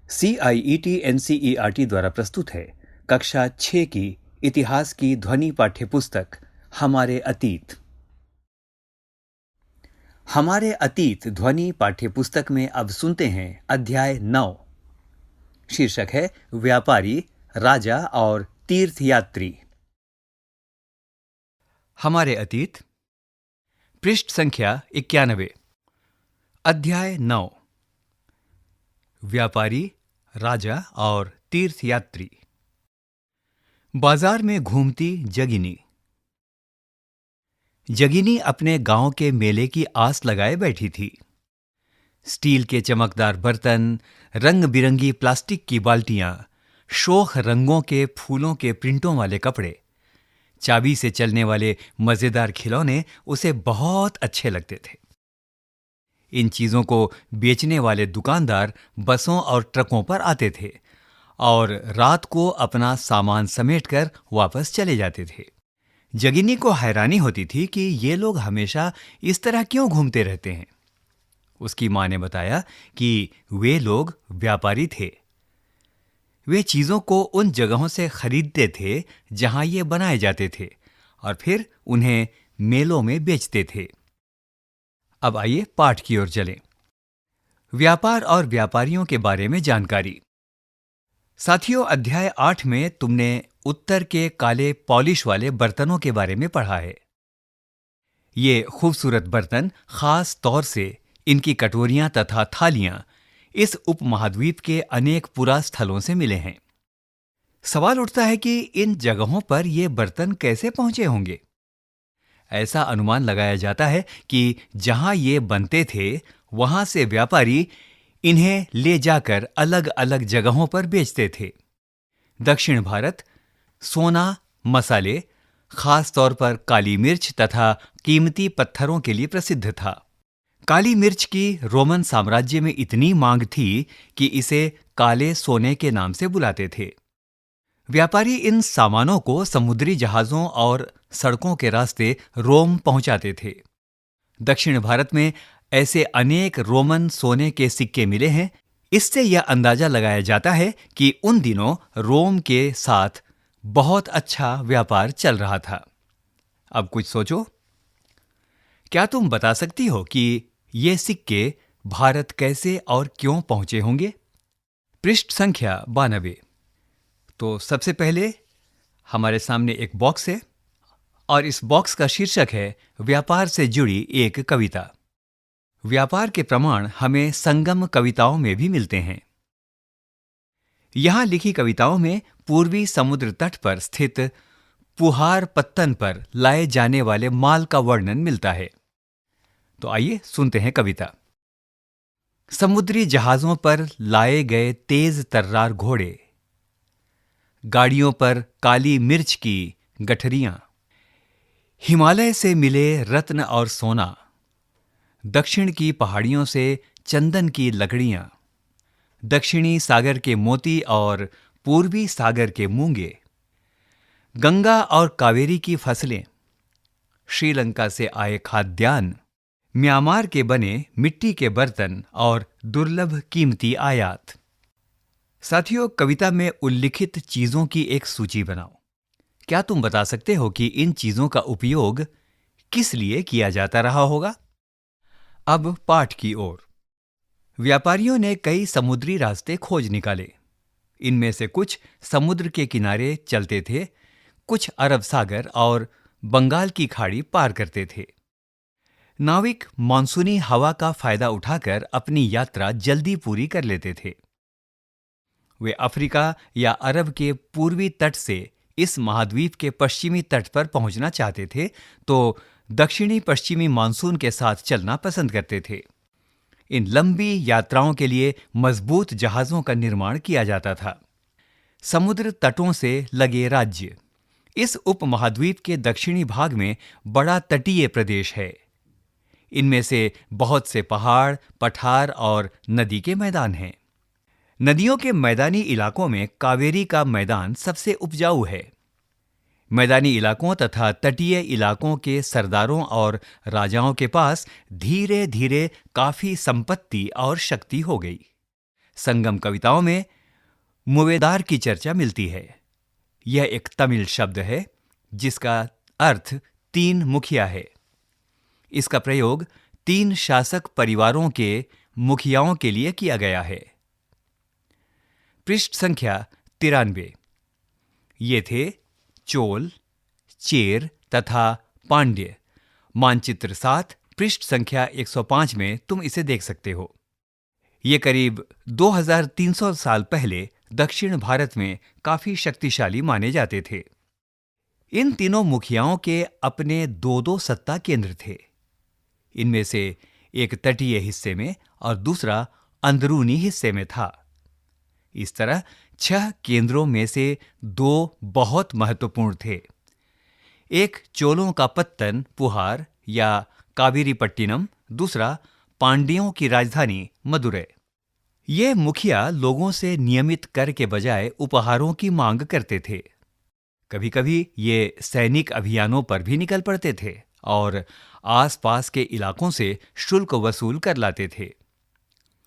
CIET NCERT द्वारा प्रस्तुत है कक्षा 6 की इतिहास की ध्वनि पाठ्यपुस्तक हमारे अतीत। हमारे अतीत ध्वनि पाठ्यपुस्तक में अब सुनते हैं अध्याय 9। शीर्षक है व्यापारी, राजा और तीर्थयात्री। हमारे अतीत, पृष्ठ संख्या 91। अध्याय 9। व्यापारी, राजा और तीर्थयात्री। बाजार में घूमती जगिनी। जगिनी अपने गांव के मेले की आस लगाए बैठी थी। स्टील के चमकदार बर्तन, रंग बिरंगी प्लास्टिक की बाल्टियां, शोख रंगों के फूलों के प्रिंटों वाले कपड़े, चाबी से चलने वाले मजेदार खिलौने उसे बहुत अच्छे लगते थे। इन चीजों को बेचने वाले दुकानदार बसों और ट्रकों पर आते थे और रात को अपना सामान समेटकर वापस चले जाते थे। जगिनी को हैरानी होती थी कि ये लोग हमेशा इस तरह क्यों घूमते रहते हैं। उसकी मां ने बताया कि वे लोग व्यापारी थे। वे चीजों को उन जगहों से खरीदते थे जहां ये बनाए जाते थे और फिर उन्हें मेलों में बेचते थे। अब आइए पाठ की ओर चलें। व्यापार और व्यापारियों के बारे में जानकारी। साथियों, अध्याय 8 में तुमने उत्तर के काले पॉलिश वाले बर्तनों के बारे में पढ़ा है। ये खूबसूरत बर्तन खास तौर से इनकी कटोरियां तथा थालियां इस उपमहाद्वीप के अनेक पुरास्थलों से मिले हैं। सवाल उठता है कि इन जगहों पर ये बर्तन कैसे पहुंचे होंगे। ऐसा अनुमान लगाया जाता है कि जहां ये बनते थे वहां से व्यापारी इन्हें ले जाकर अलग अलग जगहों पर बेचते थे। दक्षिण भारत सोना, मसाले, खास तौर पर काली मिर्च तथा कीमती पत्थरों के लिए प्रसिद्ध था। काली मिर्च की रोमन साम्राज्य में इतनी मांग थी कि इसे काले सोने के नाम से बुलाते थे। व्यापारी इन सामानों को समुद्री जहाजों और सड़कों के रास्ते रोम पहुंचाते थे। दक्षिण भारत में ऐसे अनेक रोमन सोने के सिक्के मिले हैं। इससे यह अंदाजा लगाया जाता है कि उन दिनों रोम के साथ बहुत अच्छा व्यापार चल रहा था। अब कुछ सोचो, क्या तुम बता सकती हो कि ये सिक्के भारत कैसे और क्यों पहुंचे होंगे? पृष्ठ संख्या 92। तो सबसे पहले हमारे सामने एक बॉक्स है और इस बॉक्स का शीर्षक है व्यापार से जुड़ी एक कविता। व्यापार के प्रमाण हमें संगम कविताओं में भी मिलते हैं। यहां लिखी कविताओं में पूर्वी समुद्र तट पर स्थित पुहार पत्तन पर लाए जाने वाले माल का वर्णन मिलता है। तो आइए सुनते हैं कविता। समुद्री जहाजों पर लाए गए तेज तर्रार घोड़े, गाड़ियों पर काली मिर्च की गठरियां, हिमालय से मिले रत्न और सोना, दक्षिण की पहाड़ियों से चंदन की लकड़ियां, दक्षिणी सागर के मोती और पूर्वी सागर के मूंगे, गंगा और कावेरी की फसलें, श्रीलंका से आए खाद्यान्न, म्यांमार के बने मिट्टी के बर्तन और दुर्लभ कीमती आयात। साथियों, कविता में उल्लिखित चीजों की एक सूची बनाओ। क्या तुम बता सकते हो कि इन चीजों का उपयोग किस लिए किया जाता रहा होगा? अब पाठ की ओर। व्यापारियों ने कई समुद्री रास्ते खोज निकाले। इनमें से कुछ समुद्र के किनारे चलते थे, कुछ अरब सागर और बंगाल की खाड़ी पार करते थे। नाविक मानसूनी हवा का फायदा उठाकर अपनी यात्रा जल्दी पूरी कर लेते थे। वे अफ्रीका या अरब के पूर्वी तट से इस महाद्वीप के पश्चिमी तट पर पहुंचना चाहते थे तो दक्षिणी पश्चिमी मानसून के साथ चलना पसंद करते थे। इन लंबी यात्राओं के लिए मजबूत जहाजों का निर्माण किया जाता था। समुद्र तटों से लगे राज्य। इस उपमहाद्वीप के दक्षिणी भाग में बड़ा तटीय प्रदेश है। इनमें से बहुत से पहाड़, पठार और नदी के मैदान हैं। नदियों के मैदानी इलाकों में कावेरी का मैदान सबसे उपजाऊ है। मैदानी इलाकों तथा तटीय इलाकों के सरदारों और राजाओं के पास धीरे धीरे काफी संपत्ति और शक्ति हो गई। संगम कविताओं में मुवेदार की चर्चा मिलती है। यह एक तमिल शब्द है जिसका अर्थ 3 मुखिया है। इसका प्रयोग 3 शासक परिवारों के मुखियाओं के लिए किया गया है। पृष्ठ संख्या 93। ये थे चोल, चेर तथा पांड्य। मानचित्र 7 पृष्ठ संख्या 105 में तुम इसे देख सकते हो। ये करीब 2300 साल पहले दक्षिण भारत में काफी शक्तिशाली माने जाते थे। इन तीनों मुखियाओं के अपने 2-2 सत्ता केंद्र थे। इनमें से एक तटीय हिस्से में और दूसरा अंदरूनी हिस्से में था। इस तरह 6 केंद्रों में से 2 बहुत महत्वपूर्ण थे। एक चोलों का पत्तन पुहार या कावेरीपट्टिनम, दूसरा पांड्यों की राजधानी मदुरै। ये मुखिया लोगों से नियमित कर के बजाय उपहारों की मांग करते थे। कभी कभी ये सैनिक अभियानों पर भी निकल पड़ते थे और आसपास के इलाकों से शुल्क वसूल कर लाते थे।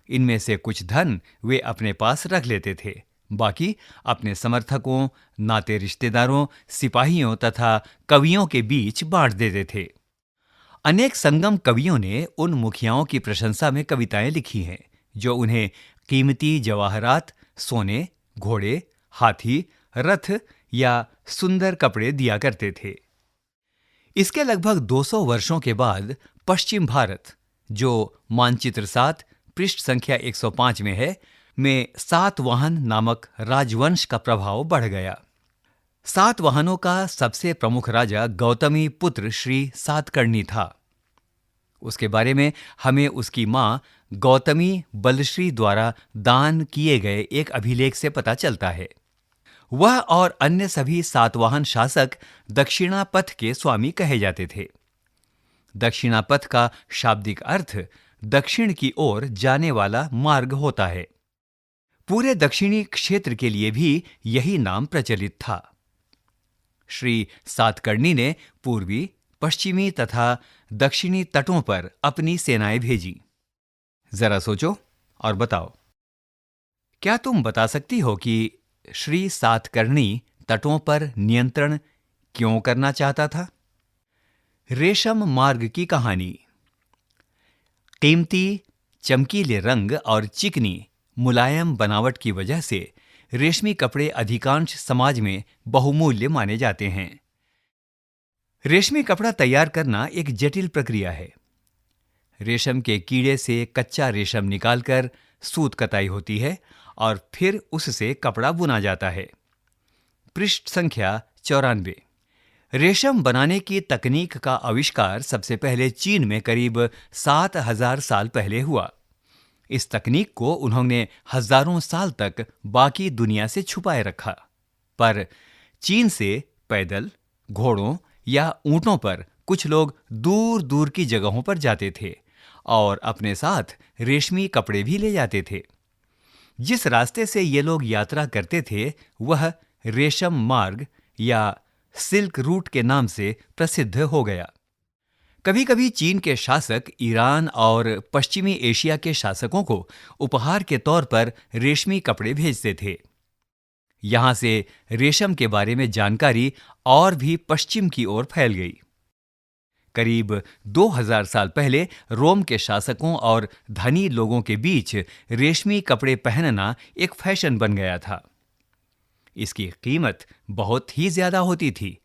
इनमें से कुछ धन वे अपने पास रख लेते थे, बाकी अपने समर्थकों, नाते रिश्तेदारों, सिपाहियों तथा कवियों के बीच बांट देते थे। अनेक संगम कवियों ने उन मुखियाओं की प्रशंसा में कविताएं लिखी हैं जो उन्हें कीमती जवाहरात, सोने, घोड़े, हाथी, रथ या सुंदर कपड़े दिया करते थे। इसके लगभग 200 वर्षों के बाद पश्चिम भारत, जो मानचित्र 7 पृष्ठ संख्या 105 में है, में सातवाहन नामक राजवंश का प्रभाव बढ़ गया। सातवाहनों का सबसे प्रमुख राजा गौतमी पुत्र श्री सातकर्णी था। उसके बारे में हमें उसकी मां गौतमी बलश्री द्वारा दान किए गए एक अभिलेख से पता चलता है। वह और अन्य सभी सातवाहन शासक दक्षिणापथ के स्वामी कहे जाते थे। दक्षिणापथ का शाब्दिक अर्थ दक्षिण की ओर जाने वाला मार्ग होता है। पूरे दक्षिणी क्षेत्र के लिए भी यही नाम प्रचलित था। श्री सातकर्णी ने पूर्वी, पश्चिमी तथा दक्षिणी तटों पर अपनी सेनाएं भेजी। जरा सोचो और बताओ, क्या तुम बता सकती हो कि श्री सातकर्णी तटों पर नियंत्रण क्यों करना चाहता था? रेशम मार्ग की कहानी। कीमती, चमकीले रंग और चिकनी, मुलायम बनावट की वजह से रेशमी कपड़े अधिकांश समाज में बहुमूल्य माने जाते हैं। रेशमी कपड़ा तैयार करना एक जटिल प्रक्रिया है। रेशम के कीड़े से कच्चा रेशम निकालकर सूत कताई होती है और फिर उससे कपड़ा बुना जाता है। पृष्ठ संख्या 94। रेशम बनाने की तकनीक का आविष्कार सबसे पहले चीन में करीब 7000 साल पहले हुआ। इस तकनीक को उन्होंने हजारों साल तक बाकी दुनिया से छुपाए रखा, पर चीन से पैदल, घोड़ों या ऊंटों पर कुछ लोग दूर दूर की जगहों पर जाते थे और अपने साथ रेशमी कपड़े भी ले जाते थे। जिस रास्ते से ये लोग यात्रा करते थे वह रेशम मार्ग या सिल्क रूट के नाम से प्रसिद्ध हो गया। कभी कभी चीन के शासक ईरान और पश्चिमी एशिया के शासकों को उपहार के तौर पर रेशमी कपड़े भेजते थे। यहां से रेशम के बारे में जानकारी और भी पश्चिम की ओर फैल गई। करीब 2000 साल पहले रोम के शासकों और धनी लोगों के बीच रेशमी कपड़े पहनना एक फैशन बन गया था। इसकी कीमत बहुत ही ज्यादा होती थी,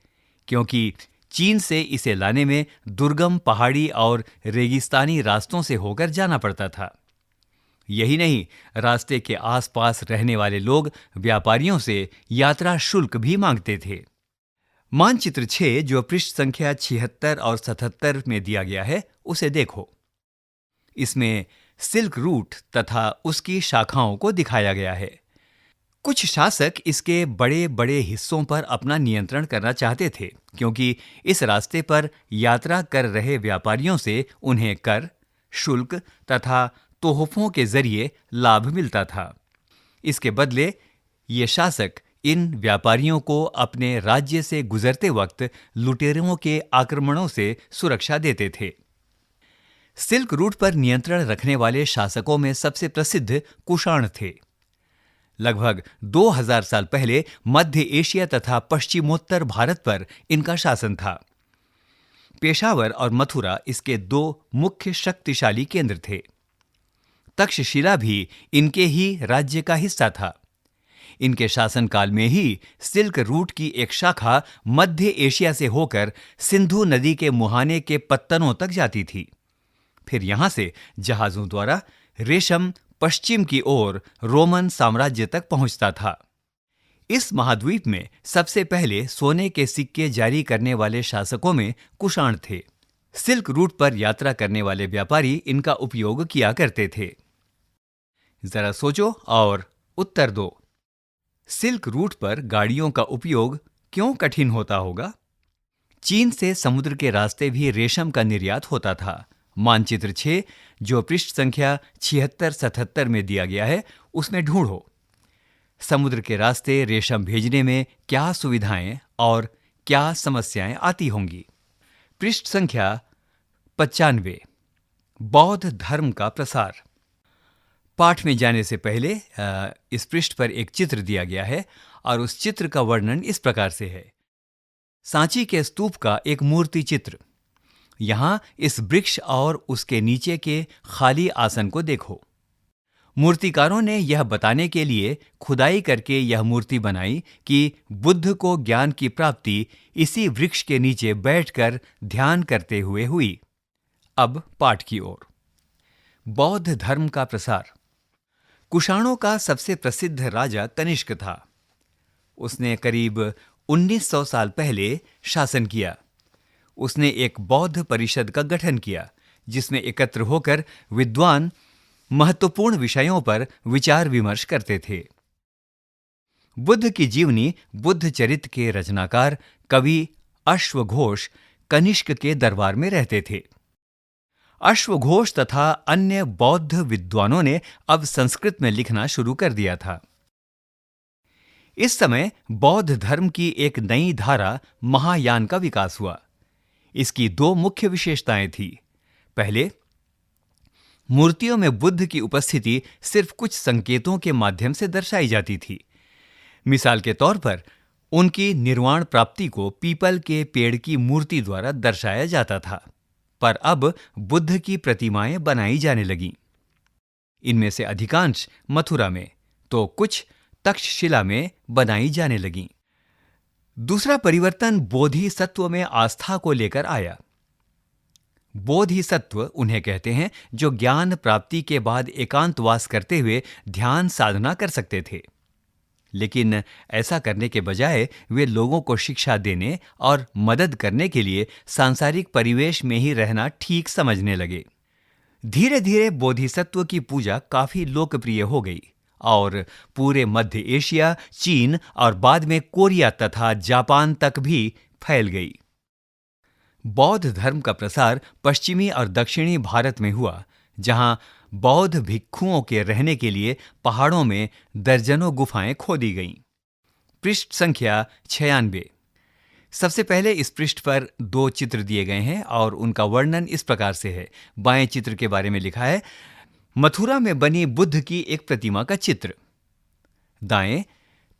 क्योंकि चीन से इसे लाने में दुर्गम पहाड़ी और रेगिस्तानी रास्तों से होकर जाना पड़ता था। यही नहीं, रास्ते के आसपास रहने वाले लोग व्यापारियों से यात्रा शुल्क भी मांगते थे। मानचित्र 6 जो पृष्ठ संख्या 76 और 77 में दिया गया है, उसे देखो। इसमें सिल्क रूट तथा उसकी शाखाओं को दिखाया गया है। कुछ शासक इसके बड़े बड़े हिस्सों पर अपना नियंत्रण करना चाहते थे, क्योंकि इस रास्ते पर यात्रा कर रहे व्यापारियों से उन्हें कर, शुल्क तथा तोहफों के जरिए लाभ मिलता था। इसके बदले ये शासक इन व्यापारियों को अपने राज्य से गुजरते वक्त लुटेरों के आक्रमणों से सुरक्षा देते थे। सिल्क रूट पर नियंत्रण रखने वाले शासकों में सबसे प्रसिद्ध कुषाण थे। लगभग 2000 साल पहले मध्य एशिया तथा पश्चिमोत्तर भारत पर इनका शासन था। पेशावर और मथुरा इसके दो मुख्य शक्तिशाली केंद्र थे। तक्षशिला भी इनके ही राज्य का हिस्सा था। इनके शासनकाल में ही सिल्क रूट की एक शाखा मध्य एशिया से होकर सिंधु नदी के मुहाने के पत्तनों तक जाती थी। फिर यहां से जहाजों द्वारा रेशम पश्चिम की ओर रोमन साम्राज्य तक पहुंचता था। इस महाद्वीप में सबसे पहले सोने के सिक्के जारी करने वाले शासकों में कुषाण थे। सिल्क रूट पर यात्रा करने वाले व्यापारी इनका उपयोग किया करते थे। जरा सोचो और उत्तर दो। सिल्क रूट पर गाड़ियों का उपयोग क्यों कठिन होता होगा? चीन से समुद्र के रास्ते भी रेशम का निर्यात होता था। मानचित्र 6 जो पृष्ठ संख्या 76-77 में दिया गया है, उसमें ढूंढो समुद्र के रास्ते रेशम भेजने में क्या सुविधाएं और क्या समस्याएं आती होंगी। पृष्ठ संख्या 95 बौद्ध धर्म का प्रसार। पाठ में जाने से पहले इस पृष्ठ पर एक चित्र दिया गया है और उस चित्र का वर्णन इस प्रकार से है। सांची के स्तूप का एक मूर्ति चित्र। यहां इस वृक्ष और उसके नीचे के खाली आसन को देखो। मूर्तिकारों ने यह बताने के लिए खुदाई करके यह मूर्ति बनाई कि बुद्ध को ज्ञान की प्राप्ति इसी वृक्ष के नीचे बैठकर ध्यान करते हुए हुई। अब पाठ की ओर। बौद्ध धर्म का प्रसार। कुषाणों का सबसे प्रसिद्ध राजा तनिष्क था। उसने करीब 1900 साल पहले शासन किया। उसने एक बौद्ध परिषद का गठन किया जिसमें एकत्र होकर विद्वान महत्वपूर्ण विषयों पर विचार विमर्श करते थे। बुद्ध की जीवनी बुद्ध चरित्र के रचनाकार कवि अश्वघोष कनिष्क के दरबार में रहते थे। अश्वघोष तथा अन्य बौद्ध विद्वानों ने अब संस्कृत में लिखना शुरू कर दिया था। इस समय बौद्ध धर्म की एक नई धारा महायान का विकास हुआ। इसकी दो मुख्य विशेषताएं थी। पहले, मूर्तियों में बुद्ध की उपस्थिति सिर्फ कुछ संकेतों के माध्यम से दर्शाई जाती थी। मिसाल के तौर पर उनकी निर्वाण प्राप्ति को पीपल के पेड़ की मूर्ति द्वारा दर्शाया जाता था, पर अब बुद्ध की प्रतिमाएं बनाई जाने लगीं। इनमें से अधिकांश मथुरा में तो कुछ तक्षशिला में बनाई जाने लगीं। दूसरा परिवर्तन बोधिसत्व में आस्था को लेकर आया। बोधिसत्व उन्हें कहते हैं जो ज्ञान प्राप्ति के बाद एकांतवास करते हुए ध्यान साधना कर सकते थे, लेकिन ऐसा करने के बजाय वे लोगों को शिक्षा देने और मदद करने के लिए सांसारिक परिवेश में ही रहना ठीक समझने लगे। धीरे धीरे बोधिसत्व की पूजा काफी लोकप्रिय हो गई और पूरे मध्य एशिया, चीन और बाद में कोरिया तथा जापान तक भी फैल गई। बौद्ध धर्म का प्रसार पश्चिमी और दक्षिणी भारत में हुआ, जहां बौद्ध भिक्षुओं के रहने के लिए पहाड़ों में दर्जनों गुफाएं खोदी गईं। पृष्ठ संख्या 96। सबसे पहले इस पृष्ठ पर दो चित्र दिए गए हैं और उनका वर्णन इस प्रकार से है। बाएं चित्र के बारे में लिखा है, मथुरा में बनी बुद्ध की एक प्रतिमा का चित्र। दाएं,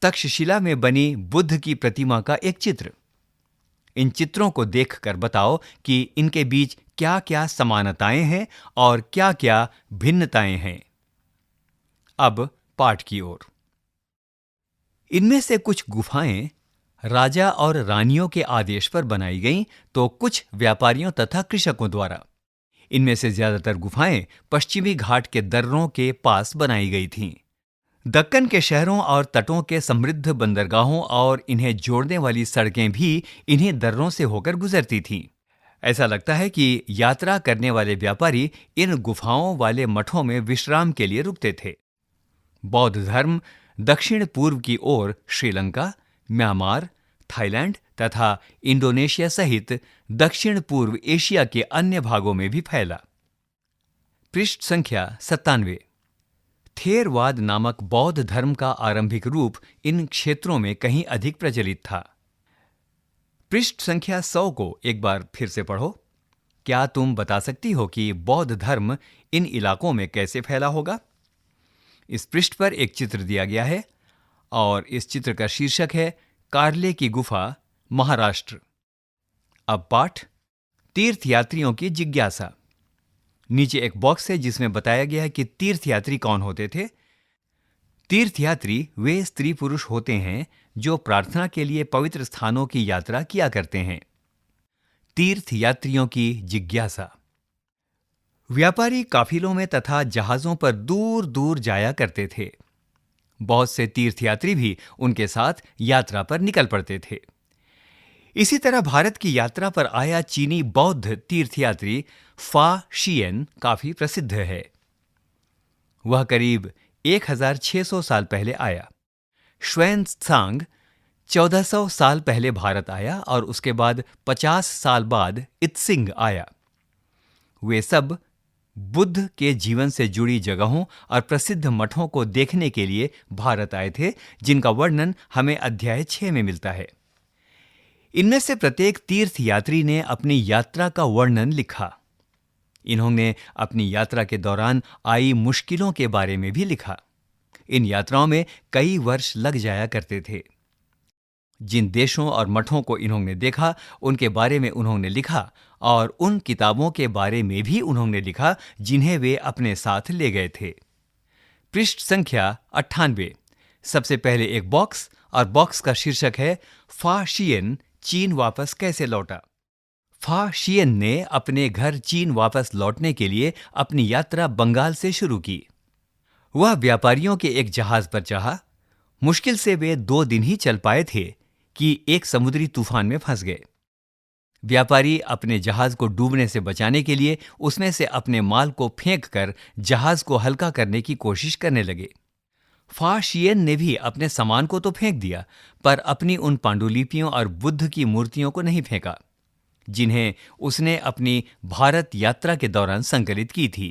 तक्षशिला में बनी बुद्ध की प्रतिमा का एक चित्र। इन चित्रों को देखकर बताओ कि इनके बीच क्या क्या समानताएं हैं और क्या क्या भिन्नताएं हैं। अब पाठ की ओर। इनमें से कुछ गुफाएं राजा और रानियों के आदेश पर बनाई गईं, तो कुछ व्यापारियों तथा कृषकों द्वारा। इनमें से ज्यादातर गुफाएं पश्चिमी घाट के दर्रों के पास बनाई गई थीं। दक्कन के शहरों और तटों के समृद्ध बंदरगाहों और इन्हें जोड़ने वाली सड़कें भी इन्हीं दर्रों से होकर गुजरती थीं। ऐसा लगता है कि यात्रा करने वाले व्यापारी इन गुफाओं वाले मठों में विश्राम के लिए रुकते थे। बौद्ध धर्म दक्षिण पूर्व की ओर श्रीलंका, म्यांमार, थाईलैंड तथा इंडोनेशिया सहित दक्षिण पूर्व एशिया के अन्य भागों में भी फैला। पृष्ठ संख्या 97। थेरवाद नामक बौद्ध धर्म का आरंभिक रूप इन क्षेत्रों में कहीं अधिक प्रचलित था। पृष्ठ संख्या 100 को एक बार फिर से पढ़ो। क्या तुम बता सकती हो कि बौद्ध धर्म इन इलाकों में कैसे फैला होगा? इस पृष्ठ पर एक चित्र दिया गया है और इस चित्र का शीर्षक है कार्ले की गुफा, महाराष्ट्र। अब पाठ, तीर्थयात्रियों की जिज्ञासा। नीचे एक बॉक्स है जिसमें बताया गया है कि तीर्थयात्री कौन होते थे। तीर्थयात्री वे स्त्री पुरुष होते हैं जो प्रार्थना के लिए पवित्र स्थानों की यात्रा किया करते हैं। तीर्थयात्रियों की जिज्ञासा। व्यापारी काफिलों में तथा जहाजों पर दूर दूर जाया करते थे। बहुत से तीर्थयात्री भी उनके साथ यात्रा पर निकल पड़ते थे। इसी तरह भारत की यात्रा पर आया चीनी बौद्ध तीर्थयात्री फा शियन काफी प्रसिद्ध है। वह करीब 1600 साल पहले आया। श्वेन-त्सांग 1400 साल पहले भारत आया और उसके बाद 50 साल बाद इत्सिंग आया। वे सब बुद्ध के जीवन से जुड़ी जगहों और प्रसिद्ध मठों को देखने के लिए भारत आए थे, जिनका वर्णन हमें अध्याय 6 में मिलता है। इनमें से प्रत्येक तीर्थयात्री ने अपनी यात्रा का वर्णन लिखा। इन्होंने अपनी यात्रा के दौरान आई मुश्किलों के बारे में भी लिखा। इन यात्राओं में कई वर्ष लग जाया करते थे। जिन देशों और मठों को इन्होंने देखा उनके बारे में उन्होंने लिखा और उन किताबों के बारे में भी उन्होंने लिखा जिन्हें वे अपने साथ ले गए थे। पृष्ठ संख्या 98। सबसे पहले एक बॉक्स और बॉक्स का शीर्षक है फा शियन चीन वापस कैसे लौटा। फा शियन ने अपने घर चीन वापस लौटने के लिए अपनी यात्रा बंगाल से शुरू की। वह व्यापारियों के एक जहाज पर चढ़ा। मुश्किल से वे 2 दिन ही चल पाए थे कि एक समुद्री तूफान में फंस गए। व्यापारी अपने जहाज को डूबने से बचाने के लिए उसमें से अपने माल को फेंककर जहाज को हल्का करने की कोशिश करने लगे। फा शियन ने भी अपने सामान को तो फेंक दिया, पर अपनी उन पांडुलिपियों और बुद्ध की मूर्तियों को नहीं फेंका, जिन्हें उसने अपनी भारत यात्रा के दौरान संकलित की थी।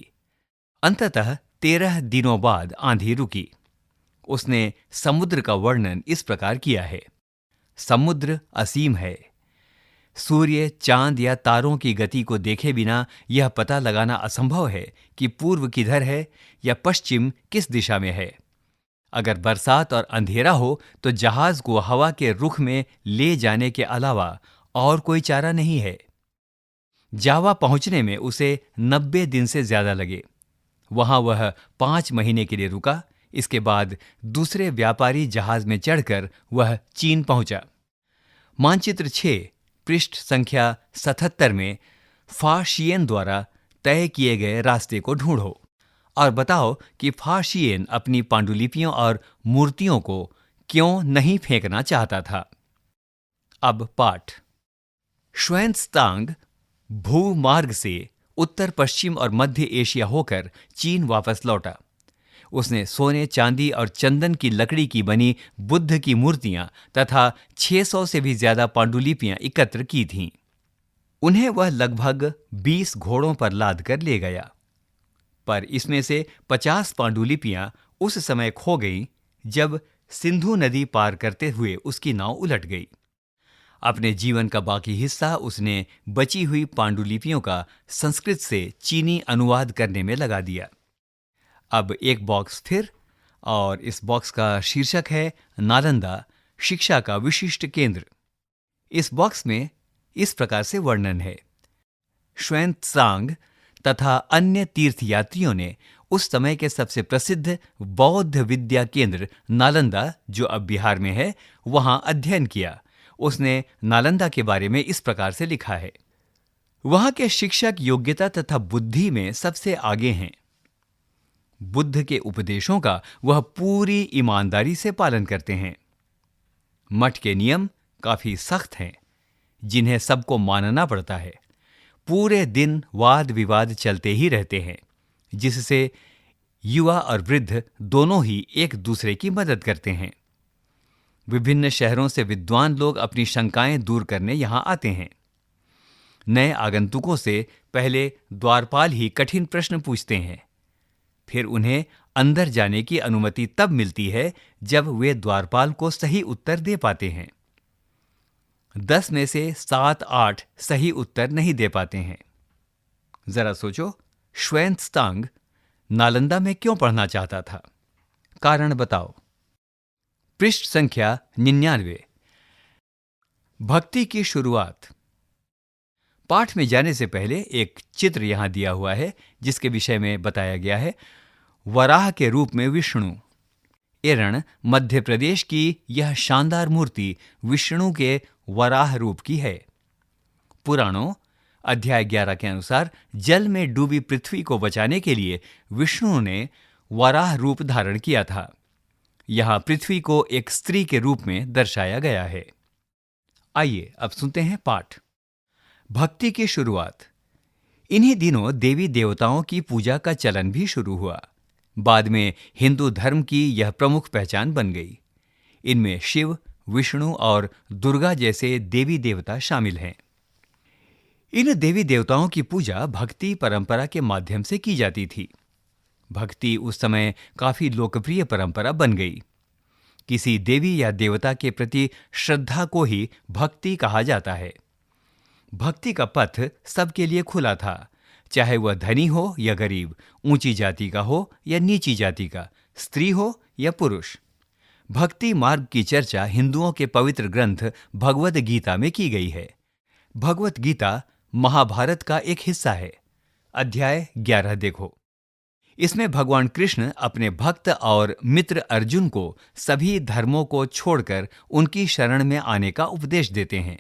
अंततः 13 दिनों बाद आंधी रुकी। उसने समुद्र का वर्णन इस प्रकार किया है। समुद्र असीम है। सूर्य, चांद या तारों की गति को देखे बिना यह पता लगाना असंभव है कि पूर्व किधर है या पश्चिम किस दिशा में है। अगर बरसात और अंधेरा हो तो जहाज को हवा के रुख में ले जाने के अलावा और कोई चारा नहीं है। जावा पहुंचने में उसे 90 दिन से ज्यादा लगे। वहां वह 5 महीने के लिए रुका। इसके बाद दूसरे व्यापारी जहाज में चढ़कर वह चीन पहुंचा। मानचित्र 6 पृष्ठ संख्या 77 में फा शियन द्वारा तय किए गए रास्ते को ढूंढो और बताओ कि फा शियन अपनी पांडुलिपियों और मूर्तियों को क्यों नहीं फेंकना चाहता था। अब पाठ। श्वेन-त्सांग भूमार्ग से उत्तर पश्चिम और मध्य एशिया होकर चीन वापस लौटा। उसने सोने, चांदी और चंदन की लकड़ी की बनी बुद्ध की मूर्तियां तथा 600 से भी ज्यादा पांडुलिपियां एकत्र की थीं। उन्हें वह लगभग 20 घोड़ों पर लाद कर ले गया, पर इसमें से 50 पांडुलिपियां उस समय खो गईं जब सिंधु नदी पार करते हुए उसकी नाव उलट गई। अपने जीवन का बाकी हिस्सा उसने बची हुई पांडुलिपियों का संस्कृत से चीनी अनुवाद करने में लगा दिया। अब एक बॉक्स फिर, और इस बॉक्स का शीर्षक है नालंदा, शिक्षा का विशिष्ट केंद्र। इस बॉक्स में इस प्रकार से वर्णन है। श्वेन-त्सांग तथा अन्य तीर्थयात्रियों ने उस समय के सबसे प्रसिद्ध बौद्ध विद्या केंद्र नालंदा, जो अब बिहार में है, वहां अध्ययन किया। उसने नालंदा के बारे में इस प्रकार से लिखा है। वहां के शिक्षक योग्यता तथा बुद्धि में सबसे आगे हैं। बुद्ध के उपदेशों का वह पूरी ईमानदारी से पालन करते हैं। मठ के नियम काफी सख्त हैं, जिन्हें सबको मानना पड़ता है। पूरे दिन वाद विवाद चलते ही रहते हैं, जिससे युवा और वृद्ध दोनों ही एक दूसरे की मदद करते हैं। विभिन्न शहरों से विद्वान लोग अपनी शंकाएं दूर करने यहां आते हैं। नए आगंतुकों से पहले द्वारपाल ही कठिन प्रश्न पूछते हैं, फिर उन्हें अंदर जाने की अनुमति तब मिलती है जब वे द्वारपाल को सही उत्तर दे पाते हैं। 10 में से 7-8 सही उत्तर नहीं दे पाते हैं। जरा सोचो, श्वेन-त्सांग नालंदा में क्यों पढ़ना चाहता था? कारण बताओ। पृष्ठ संख्या 99। भक्ति की शुरुआत। पाठ में जाने से पहले एक चित्र यहां दिया हुआ है जिसके विषय में बताया गया है। वराह के रूप में विष्णु। एरण, मध्य प्रदेश की यह शानदार मूर्ति विष्णु के वराह रूप की है। पुराणों अध्याय 11 के अनुसार जल में डूबी पृथ्वी को बचाने के लिए विष्णु ने वराह रूप धारण किया था। यहां पृथ्वी को एक स्त्री के रूप में दर्शाया गया है। आइए अब सुनते हैं पाठ। भक्ति की शुरुआत। इन्हीं दिनों देवी देवताओं की पूजा का चलन भी शुरू हुआ। बाद में हिंदू धर्म की यह प्रमुख पहचान बन गई। इनमें शिव, विष्णु और दुर्गा जैसे देवी देवता शामिल हैं। इन देवी देवताओं की पूजा भक्ति परंपरा के माध्यम से की जाती थी। भक्ति उस समय काफी लोकप्रिय परंपरा बन गई। किसी देवी या देवता के प्रति श्रद्धा को ही भक्ति कहा जाता है। भक्ति का पथ सबके लिए खुला था, चाहे वह धनी हो या गरीब, ऊंची जाति का हो या नीची जाति का, स्त्री हो या पुरुष। भक्ति मार्ग की चर्चा हिंदुओं के पवित्र ग्रंथ भगवद गीता में की गई है। भगवद गीता महाभारत का एक हिस्सा है। अध्याय 11 देखो। इसमें भगवान कृष्ण अपने भक्त और मित्र अर्जुन को सभी धर्मों को छोड़कर उनकी शरण में आने का उपदेश देते हैं,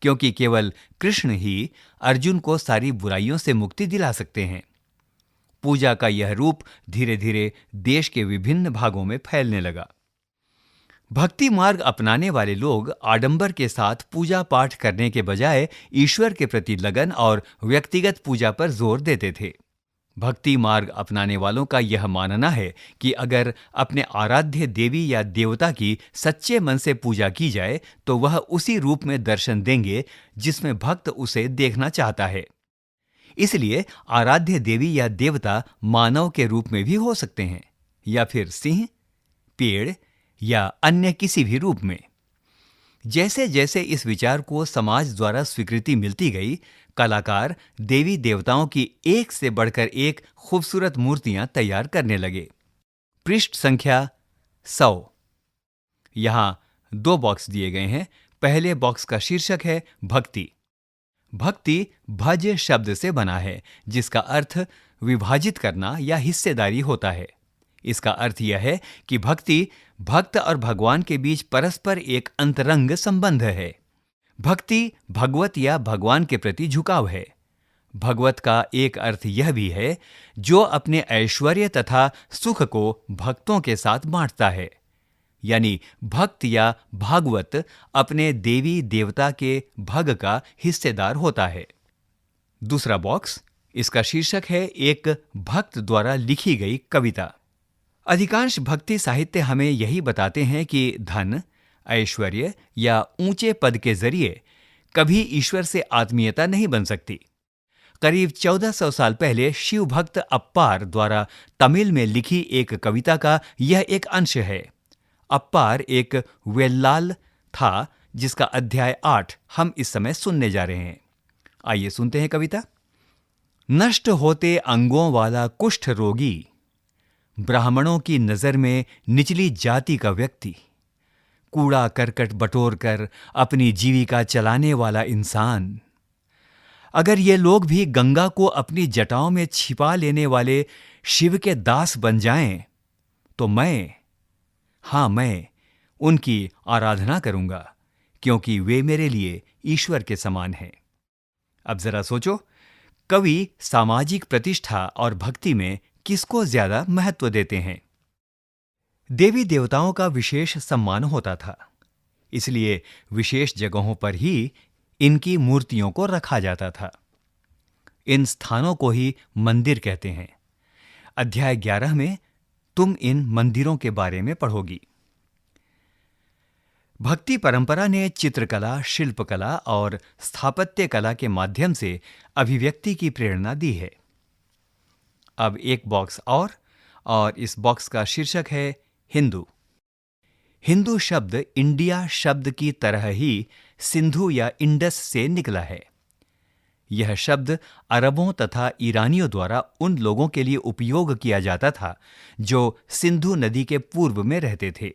क्योंकि केवल कृष्ण ही अर्जुन को सारी बुराइयों से मुक्ति दिला सकते हैं। पूजा का यह रूप धीरे धीरे देश के विभिन्न भागों में फैलने लगा। भक्ति मार्ग अपनाने वाले लोग आडंबर के साथ पूजा पाठ करने के बजाय ईश्वर के प्रति लगन और व्यक्तिगत पूजा पर जोर देते थे। भक्ति मार्ग अपनाने वालों का यह मानना है कि अगर अपने आराध्य देवी या देवता की सच्चे मन से पूजा की जाए तो वह उसी रूप में दर्शन देंगे जिसमें भक्त उसे देखना चाहता है। इसलिए आराध्य देवी या देवता मानव के रूप में भी हो सकते हैं, या फिर सिंह, पेड़ या अन्य किसी भी रूप में। जैसे जैसे इस विचार को समाज द्वारा स्वीकृति मिलती गई, कलाकार देवी देवताओं की एक से बढ़कर एक खूबसूरत मूर्तियां तैयार करने लगे। पृष्ठ संख्या 100। यहां 2 बॉक्स दिए गए हैं। पहले बॉक्स का शीर्षक है भक्ति। भक्ति भज शब्द से बना है, जिसका अर्थ विभाजित करना या हिस्सेदारी होता है। इसका अर्थ यह है कि भक्ति भक्त और भगवान के बीच परस्पर एक अंतरंग संबंध है। भक्ति भगवत या भगवान के प्रति झुकाव है। भगवत का एक अर्थ यह भी है जो अपने ऐश्वर्य तथा सुख को भक्तों के साथ बांटता है, यानी भक्त या भागवत अपने देवी देवता के भग का हिस्सेदार होता है। दूसरा बॉक्स, इसका शीर्षक है एक भक्त द्वारा लिखी गई कविता। अधिकांश भक्ति साहित्य हमें यही बताते हैं कि धन, ऐश्वर्य या ऊंचे पद के जरिए कभी ईश्वर से आत्मीयता नहीं बन सकती। करीब 1400 साल पहले शिव भक्त अप्पार द्वारा तमिल में लिखी एक कविता का यह एक अंश है। अप्पार एक वेल्लाल था जिसका अध्याय 8 हम इस समय सुनने जा रहे हैं। आइए सुनते हैं कविता। नष्ट होते अंगों वाला कुष्ठ रोगी, ब्राह्मणों की नजर में निचली जाति का व्यक्ति, कूड़ा करकट बटोर कर अपनी जीविका चलाने वाला इंसान। अगर ये लोग भी गंगा को अपनी जटाओं में छिपा लेने वाले शिव के दास बन जाएं, तो मैं उनकी आराधना करूंगा, क्योंकि वे मेरे लिए ईश्वर के समान हैं। अब जरा सोचो, कवि सामाजिक प्रतिष्ठा और भक्ति में किसको ज्यादा महत्व देते हैं? देवी देवताओं का विशेष सम्मान होता था, इसलिए विशेष जगहों पर ही इनकी मूर्तियों को रखा जाता था। इन स्थानों को ही मंदिर कहते हैं। अध्याय 11 में तुम इन मंदिरों के बारे में पढ़ोगी। भक्ति परंपरा ने चित्रकला, शिल्पकला और स्थापत्य कला के माध्यम से अभिव्यक्ति की प्रेरणा दी है। अब एक बॉक्स और इस बॉक्स का शीर्षक है हिंदू। हिंदू शब्द इंडिया शब्द की तरह ही सिंधु या इंडस से निकला है। यह शब्द अरबों तथा ईरानियों द्वारा उन लोगों के लिए उपयोग किया जाता था जो सिंधु नदी के पूर्व में रहते थे।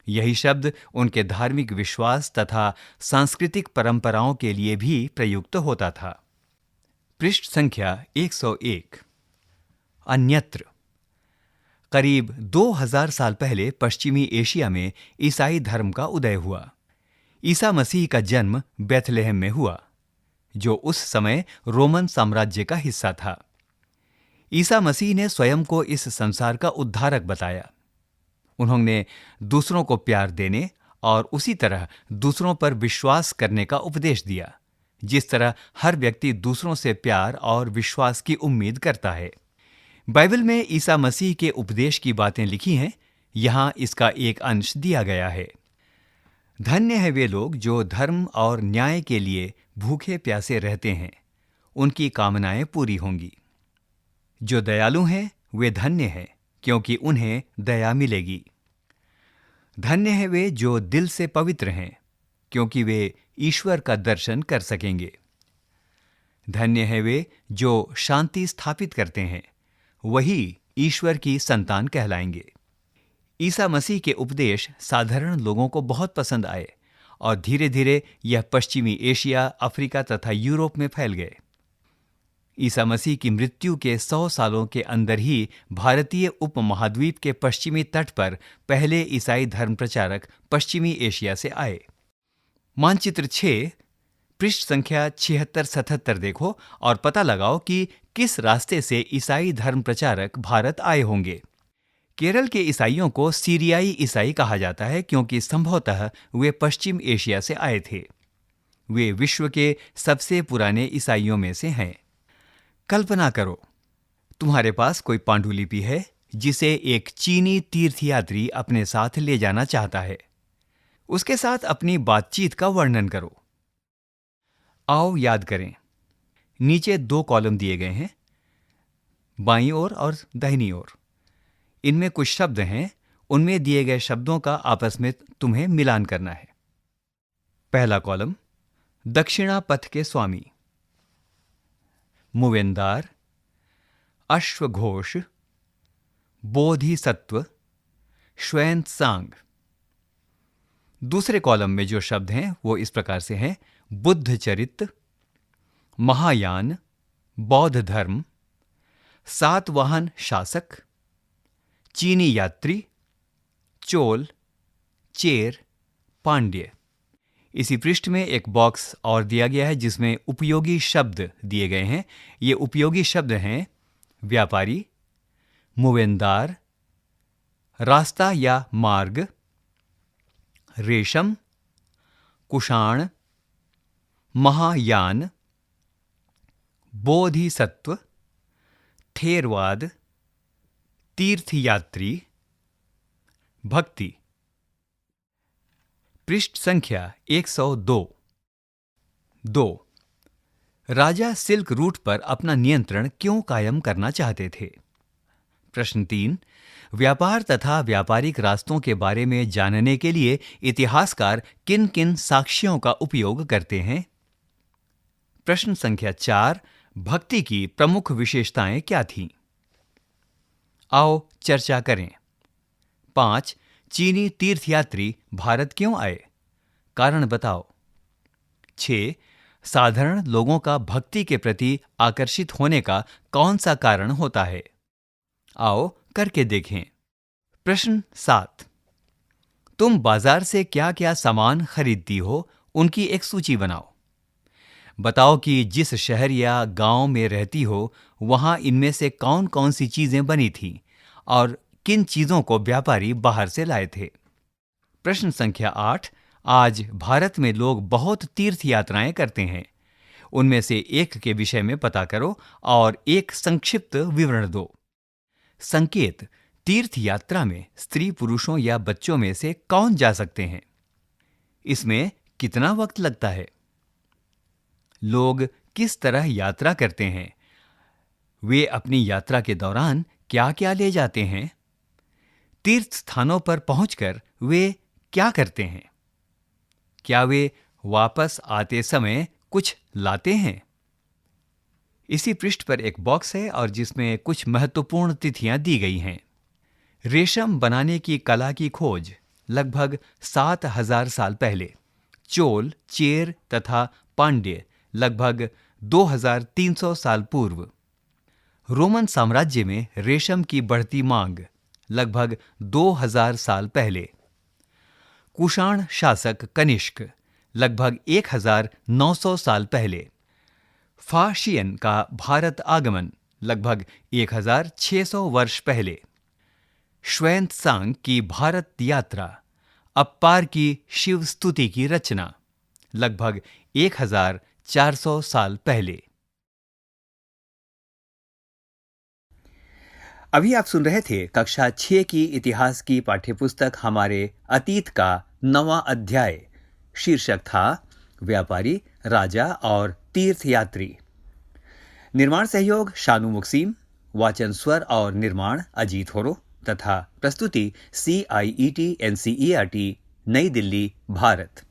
यही शब्द उनके धार्मिक विश्वास तथा सांस्कृतिक परंपराओं के लिए भी प्रयुक्त होता था। पृष्ठ संख्या 101। अन्यत्र। करीब 2000 साल पहले पश्चिमी एशिया में ईसाई धर्म का उदय हुआ। ईसा मसीह का जन्म बेथलेहम में हुआ, जो उस समय रोमन साम्राज्य का हिस्सा था। ईसा मसीह ने स्वयं को इस संसार का उद्धारक बताया। उन्होंने दूसरों को प्यार देने और उसी तरह दूसरों पर विश्वास करने का उपदेश दिया, जिस तरह हर व्यक्ति दूसरों से प्यार और विश्वास की उम्मीद करता है। बाइबल में ईसा मसीह के उपदेश की बातें लिखी हैं। यहाँ इसका एक अंश दिया गया है। धन्य है वे लोग जो धर्म और न्याय के लिए भूखे प्यासे रहते हैं, उनकी कामनाएं पूरी होंगी। जो दयालु हैं वे धन्य हैं, क्योंकि उन्हें दया मिलेगी। धन्य है वे जो दिल से पवित्र हैं, क्योंकि वे ईश्वर का दर्शन कर सकेंगे। धन्य है वे जो शांति स्थापित करते हैं, वही ईश्वर की संतान कहलाएंगे। ईसा मसीह के उपदेश साधारण लोगों को बहुत पसंद आए और धीरे धीरे यह पश्चिमी एशिया, अफ्रीका तथा यूरोप में फैल गए। ईसा मसीह की मृत्यु के 100 सालों के अंदर ही भारतीय उपमहाद्वीप के पश्चिमी तट पर पहले ईसाई धर्म प्रचारक पश्चिमी एशिया से आए। मानचित्र 6 पृष्ठ संख्या 76-77 देखो और पता लगाओ कि किस रास्ते से ईसाई धर्म प्रचारक भारत आए होंगे। केरल के ईसाइयों को सीरियाई ईसाई कहा जाता है, क्योंकि संभवतः वे पश्चिम एशिया से आए थे। वे विश्व के सबसे पुराने ईसाइयों में से हैं। कल्पना करो, तुम्हारे पास कोई पांडुलिपि है जिसे एक चीनी तीर्थयात्री अपने साथ ले जाना चाहता है। उसके साथ अपनी बातचीत का वर्णन करो। आओ याद करें। नीचे 2 कॉलम दिए गए हैं, बाईं ओर और दाहिनी ओर। इनमें कुछ शब्द हैं। उनमें दिए गए शब्दों का आपस में तुम्हें मिलान करना है। पहला कॉलम, दक्षिणा पथ के स्वामी, मुवेंदार, अश्वघोष, बोधिसत्व, श्वेतसांग। दूसरे कॉलम में जो शब्द हैं वो इस प्रकार से हैं: बुद्धचरित, महायान, बौद्ध धर्म, सातवाहन शासक, चीनी यात्री, चोल, चेर, पांड्य। इसी पृष्ठ में एक बॉक्स और दिया गया है जिसमें उपयोगी शब्द दिए गए हैं। ये उपयोगी शब्द हैं: व्यापारी, मुवेंदार, रास्ता या मार्ग, रेशम, कुषाण, महायान, बोधिसत्व, थेरवाद, तीर्थयात्री, भक्ति। पृष्ठ संख्या 102। 2. राजा सिल्क रूट पर अपना नियंत्रण क्यों कायम करना चाहते थे? प्रश्न 3. व्यापार तथा व्यापारिक रास्तों के बारे में जानने के लिए इतिहासकार किन किन साक्ष्यों का उपयोग करते हैं? प्रश्न संख्या 4. भक्ति की प्रमुख विशेषताएं क्या थीं? आओ चर्चा करें। 5. चीनी तीर्थयात्री भारत क्यों आए? कारण बताओ। 6. साधारण लोगों का भक्ति के प्रति आकर्षित होने का कौन सा कारण होता है? आओ करके देखें। प्रश्न 7. तुम बाजार से क्या क्या सामान खरीदती हो, उनकी एक सूची बनाओ। बताओ कि जिस शहर या गांव में रहती हो वहां इनमें से कौन कौन सी चीजें बनी थीं और किन चीजों को व्यापारी बाहर से लाए थे। प्रश्न संख्या 8. आज भारत में लोग बहुत तीर्थ यात्राएं करते हैं। उनमें से एक के विषय में पता करो और एक संक्षिप्त विवरण दो। संकेत: तीर्थ यात्रा में स्त्री पुरुषों या बच्चों में से कौन जा सकते हैं? इसमें कितना वक्त लगता है? लोग किस तरह यात्रा करते हैं? वे अपनी यात्रा के दौरान क्या क्या ले जाते हैं? तीर्थ स्थानों पर पहुंचकर वे क्या करते हैं? क्या वे वापस आते समय कुछ लाते हैं? इसी पृष्ठ पर एक बॉक्स है और जिसमें कुछ महत्वपूर्ण तिथियां दी गई हैं। रेशम बनाने की कला की खोज लगभग 7000 साल पहले, चोल, चेर तथा पांड्य लगभग 2300 साल पूर्व, रोमन साम्राज्य में रेशम की बढ़ती मांग लगभग 2000 साल पहले, कुषाण शासक कनिष्क लगभग 1900 साल पहले, फाशियन का भारत आगमन लगभग 1600 वर्ष पहले, श्वेन-त्सांग की भारत यात्रा, अप्पार की शिव स्तुति की रचना लगभग 1400 साल पहले। अभी आप सुन रहे थे कक्षा 6 की इतिहास की पाठ्यपुस्तक हमारे अतीत का 9वां अध्याय। शीर्षक था व्यापारी, राजा और तीर्थयात्री। निर्माण सहयोग शानू मुक्सीम, वाचन स्वर और निर्माण अजीत होरो तथा प्रस्तुति CIET NCERT नई दिल्ली, भारत।